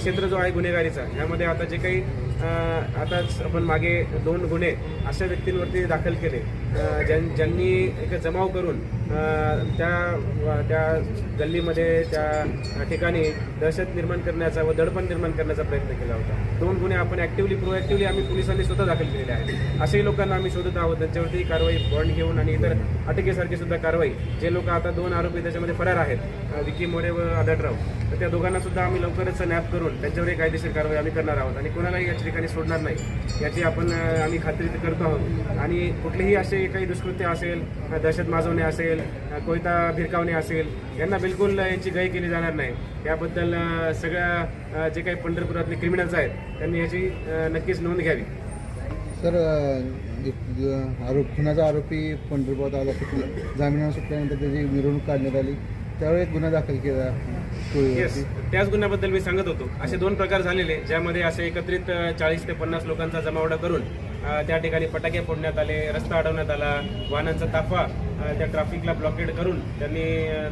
क्षेत्र जो आहे गुन्हेगारीचा, ह्यामध्ये आता जे काही आता आपण मागे 2 गुन्हे अशा व्यक्तींवरती दाखल केले ज्यांनी एक जमाव करून त्या गल्लीमध्ये त्या ठिकाणी दहशत निर्माण करण्याचा व दडपण निर्माण करण्याचा प्रयत्न केला होता. 2 गुन्हे आपण प्रोएक्टिव्हली आम्ही पोलिसांनी स्वतः दाखल केलेले आहेत. असेही लोकांना आम्ही शोधत आहोत, त्यांच्यावरती कारवाई बॉन्ड घेऊन आणि इतर अटकेसारखी सुद्धा कारवाई. जे लोक आता 2 आरोपी त्याच्यामध्ये फरार आहेत, विकी मोरे व आढळराव, तर त्या दोघांना सुद्धा आम्ही लवकरच नॅप करून त्यांच्यावरही कायदेशीर कारवाई आम्ही करणार आहोत आणि कोणालाही या ठिकाणी सोडणार नाही याची आम्ही खात्री करतो आहोत. आणि कुठलेही असे काही दुष्कृत्य असेल, दहशत माजवणे असेल, कोयता भिरकावणे असेल, यांना बिलकुल यांची गय केली जाणार नाही. याबद्दल सगळ्या जे काही पंढरपुरातले क्रिमिनल्स आहेत त्यांनी याची नक्कीच नोंद घ्यावी. सर, खुनाचा आरोपी पंढरपुरात आला, जामिनावर सुटल्यानंतर त्याची मिरवणूक काढण्यात आली, त्यावेळी गुन्हा दाखल केला. येस, त्याच गुन्ह्याबद्दल मी सांगत होतो. असे 2 प्रकार झालेले ज्यामध्ये असे एकत्रित 40 ते 50 लोकांचा जमावडा करून त्या ठिकाणी फटाके फोडण्यात आले, रस्ता अडवण्यात आला, वाहनांचा ताफा त्या ट्रॅफिकला ब्लॉकेड करून त्यांनी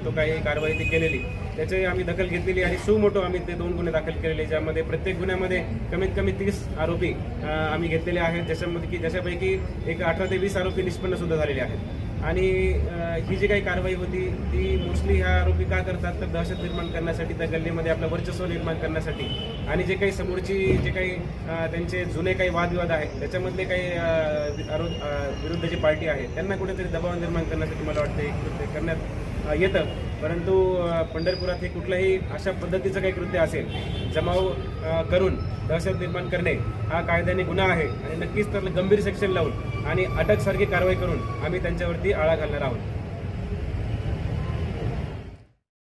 तो काही कारवाई ती केलेली. त्याची आम्ही दखल घेतलेली आणि सुमोटो आम्ही ते 2 गुन्हे दाखल केलेले, ज्यामध्ये प्रत्येक गुन्ह्यामध्ये कमीत कमी 30 आरोपी आम्ही घेतलेले आहेत, ज्याच्यापैकी एक 18 ते 20 आरोपी निष्पन्न सुद्धा झालेले आहेत. आणि ही जी काही कारवाई होती ती मोस्टली ह्या आरोपी का करतात तर दहशत निर्माण करण्यासाठी, त्या गल्लीमध्ये आपलं वर्चस्व निर्माण करण्यासाठी, आणि जे काही समोरची जे काही त्यांचे जुने काही वादविवाद आहेत त्याच्यामधले काही विरुद्धची पार्टी आहे त्यांना कुठेतरी दबाव निर्माण करण्यासाठी मला वाटतं एक कृत्य करण्यात येतं. परंतु पंढरपुरात हे कुठलंही अशा पद्धतीचं काही कृत्य असेल, जमाव करून दहशत निर्माण करणे हा कायद्याने गुन्हा आहे आणि नक्कीच त्याला गंभीर सेक्शन लावून आणि अटकसारखी कारवाई करून आम्ही त्यांच्यावरती आळा घालणार आहोत.